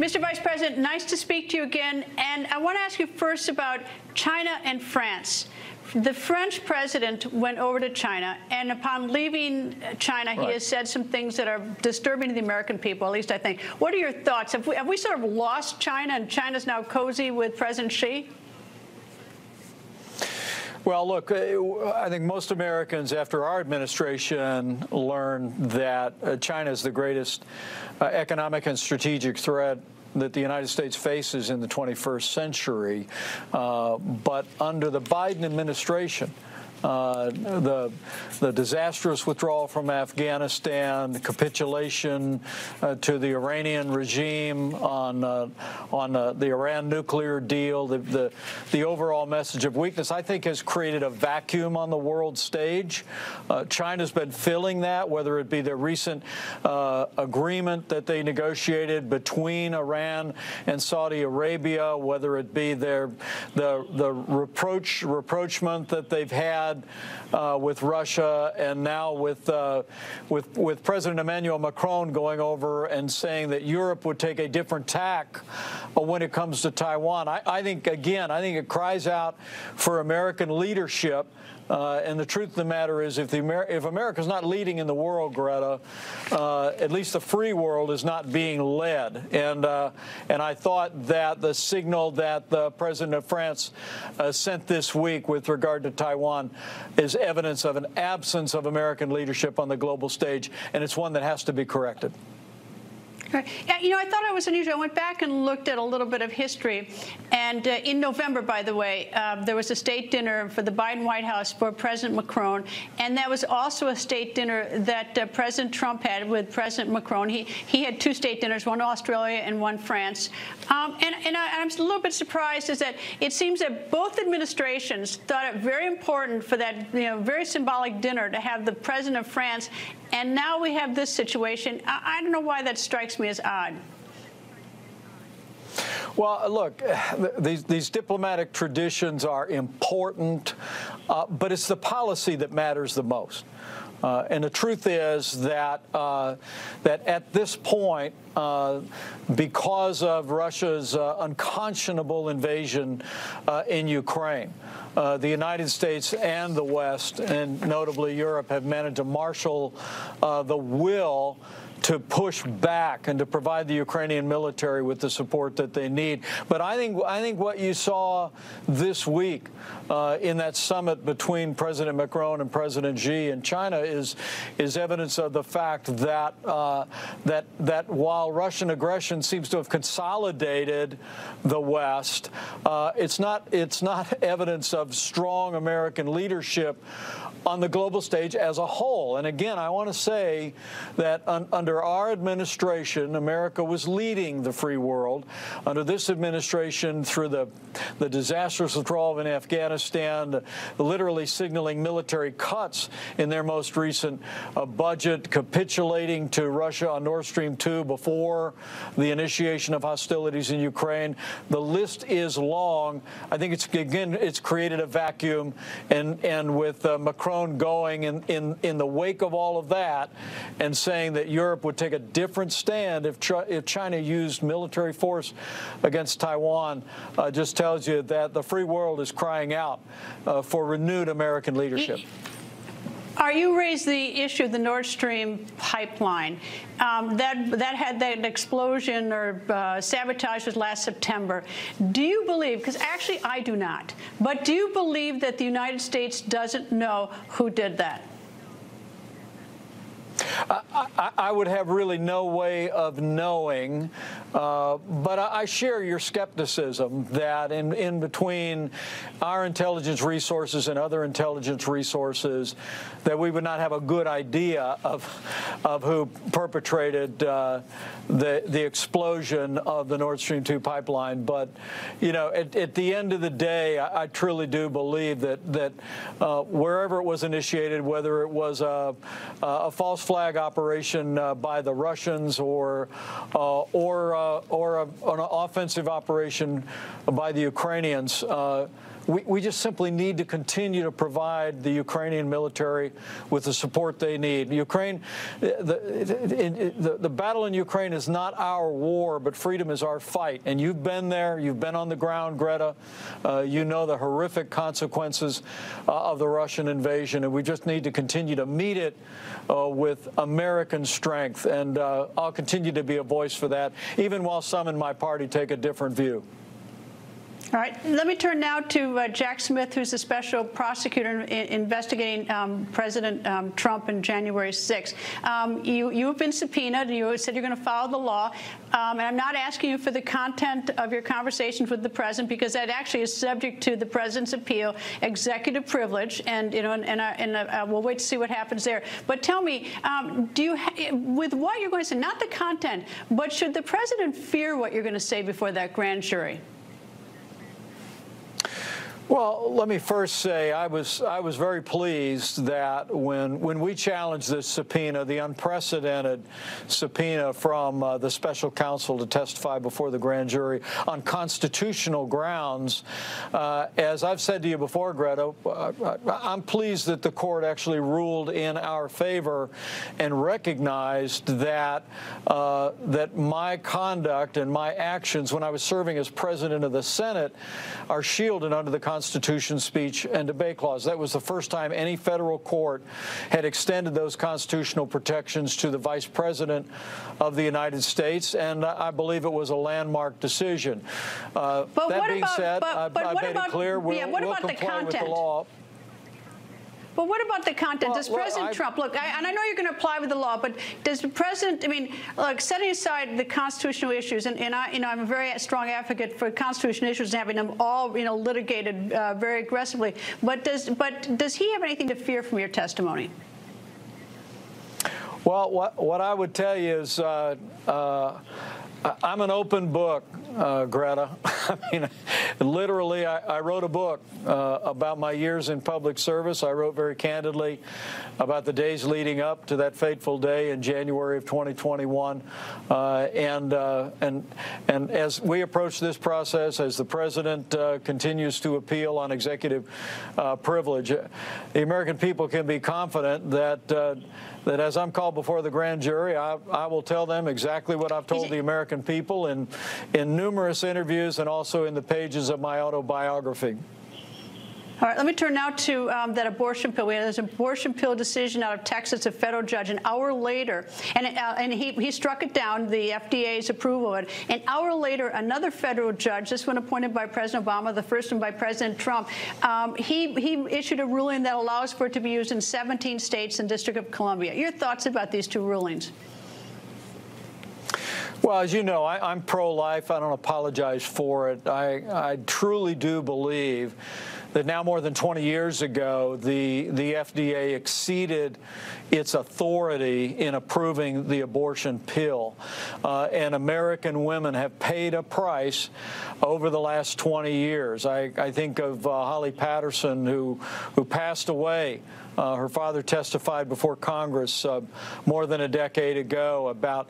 Mr. Vice President, nice to speak to you again. And I want to ask you first about China and France. The French president went over to China, and upon leaving China, he has said some things that are disturbing to the American people, at least I think. What are your thoughts? Have we sort of lost China, and China's now cozy with President Xi? Well, look, I think most Americans, after our administration, learned that China is the greatest economic and strategic threat that the United States faces in the 21st century. But under the Biden administration, the disastrous withdrawal from Afghanistan, the capitulation to the Iranian regime on the Iran nuclear deal, the overall message of weakness, I think, has created a vacuum on the world stage. China's been filling that, whether it be the recent agreement that they negotiated between Iran and Saudi Arabia, whether it be the rapprochement that they've had with Russia, and now with President Emmanuel Macron going over and saying that Europe would take a different tack when it comes to Taiwan. I think it cries out for American leadership. And the truth of the matter is, if America's not leading in the world, Greta, at least the free world is not being led. And I thought that the signal that the president of France sent this week with regard to Taiwan is evidence of an absence of American leadership on the global stage, and it's one that has to be corrected. Yeah, you know, I thought it was unusual. I went back and looked at a little bit of history. And in November, by the way, there was a state dinner for the Biden White House for President Macron. And that was also a state dinner that President Trump had with President Macron. He had two state dinners, one Australia and one France. And I'm a little bit surprised is that it seems that both administrations thought it very important for that, very symbolic dinner to have the president of France. And now we have this situation. I don't know why that strikes me as odd. Well, look, these diplomatic traditions are important, but it's the policy that matters the most. And the truth is that at this point, because of Russia's unconscionable invasion in Ukraine, the United States and the West, and notably Europe, have managed to marshal the will to push back and to provide the Ukrainian military with the support that they need. But I think what you saw this week in that summit between President Macron and President Xi in China is evidence of the fact that that while Russian aggression seems to have consolidated the West, it's not evidence of strong American leadership on the global stage as a whole. And again, I want to say that under our administration, America was leading the free world. Under this administration, through the disastrous withdrawal in Afghanistan, literally signaling military cuts in their most recent budget, capitulating to Russia on Nord Stream 2 before the initiation of hostilities in Ukraine. The list is long. I think it's created a vacuum, and with Macron going in the wake of all of that and saying that Europe would take a different stand if China used military force against Taiwan, just tells you that the free world is crying out for renewed American leadership. You raised the issue of the Nord Stream pipeline. That had that explosion or sabotage was last September. Do you believe, because actually I do not, but do you believe that the United States doesn't know who did that? I would have really no way of knowing, but I share your skepticism that in between our intelligence resources and other intelligence resources, that we would not have a good idea of who perpetrated the explosion of the Nord Stream 2 pipeline. But at the end of the day, I truly do believe that wherever it was initiated, whether it was a false flag operation by the Russians or an offensive operation by the Ukrainians, we just simply need to continue to provide the Ukrainian military with the support they need. Ukraine, the battle in Ukraine is not our war, but freedom is our fight. And you've been there. You've been on the ground, Greta. You know the horrific consequences of the Russian invasion, and we just need to continue to meet it with American strength. And I'll continue to be a voice for that, even while some in my party take a different view. All right. Let me turn now to Jack Smith, who's the special prosecutor investigating President Trump on January 6th. You've been subpoenaed. You said you're going to follow the law. And I'm not asking you for the content of your conversations with the president, because that actually is subject to the president's appeal, executive privilege, and we'll wait to see what happens there. But tell me, with what you're going to say, not the content, but should the president fear what you're going to say before that grand jury? Well, let me first say I was very pleased that when we challenged this subpoena, the unprecedented subpoena from the special counsel to testify before the grand jury on constitutional grounds, as I've said to you before, Greta, I'm pleased that the court actually ruled in our favor and recognized that that my conduct and my actions when I was serving as president of the Senate are shielded under the Constitution, speech, and debate clause. That was the first time any federal court had extended those constitutional protections to the Vice President of the United States, and I believe it was a landmark decision. That being said, I've made it clear we'll comply with the law. But what about the content? Does President Trump, look, and I know you're going to apply with the law, but does the president, I mean, look, setting aside the constitutional issues, and I'm a very strong advocate for constitutional issues and having them all, litigated very aggressively. But does he have anything to fear from your testimony? Well, what I would tell you is I'm an open book, Greta. I mean, literally, I wrote a book about my years in public service. I wrote very candidly about the days leading up to that fateful day in January of 2021. And as we approach this process, as the president continues to appeal on executive privilege, the American people can be confident that as I'm called before the grand jury, I will tell them exactly what I've told the American people in numerous interviews and also in the pages of my autobiography. All right, let me turn now to that abortion pill. We had this abortion pill decision out of Texas, a federal judge, an hour later, and he struck it down, the FDA's approval of it. An hour later, another federal judge, this one appointed by President Obama, the first one by President Trump, he issued a ruling that allows for it to be used in 17 states and District of Columbia. Your thoughts about these two rulings? Well, as you know, I'm pro-life. I don't apologize for it. I truly do believe that now more than 20 years ago, the FDA exceeded its authority in approving the abortion pill. And American women have paid a price over the last 20 years. I think of Holly Patterson, who passed away. Her father testified before Congress more than a decade ago about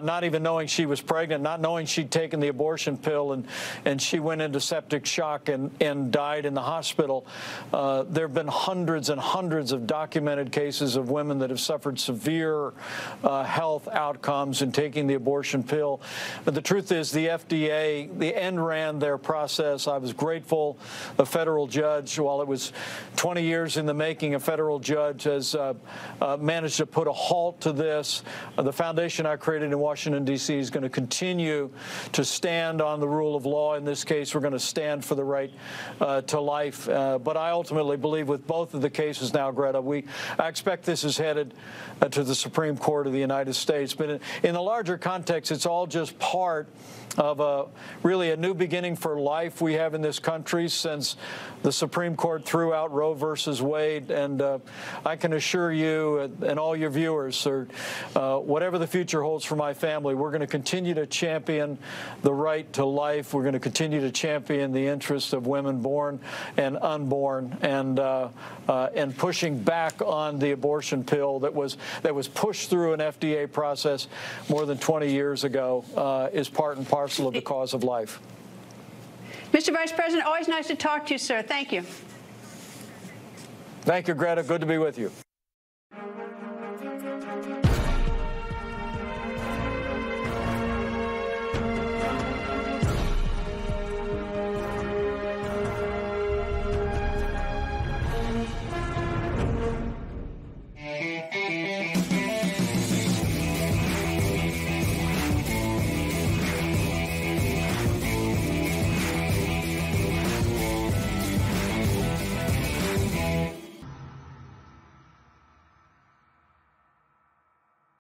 not even knowing she was pregnant, not knowing she'd taken the abortion pill, and she went into septic shock and died in the hospital. There have been hundreds and hundreds of documented cases of women that have suffered severe health outcomes in taking the abortion pill. But the truth is, the FDA, the end ran their process. I was grateful a federal judge, while it was 20 years in the making, a federal judge has managed to put a halt to this. The foundation I created in Washington, D.C. is going to continue to stand on the rule of law. In this case, we're going to stand for the right to life. But I ultimately believe with both of the cases now, Greta, I expect this is headed to the Supreme Court of the United States. But in the larger context, it's all just part of really a new beginning for life we have in this country since the Supreme Court threw out Roe versus Wade. And I can assure you and all your viewers, whatever the future holds for my family, we're going to continue to champion the right to life. We're going to continue to champion the interests of women born and unborn, and pushing back on the abortion pill that was pushed through an FDA process more than 20 years ago is part and parcel of the cause of life. Mr. Vice President, always nice to talk to you, sir. Thank you. Thank you, Greta. Good to be with you.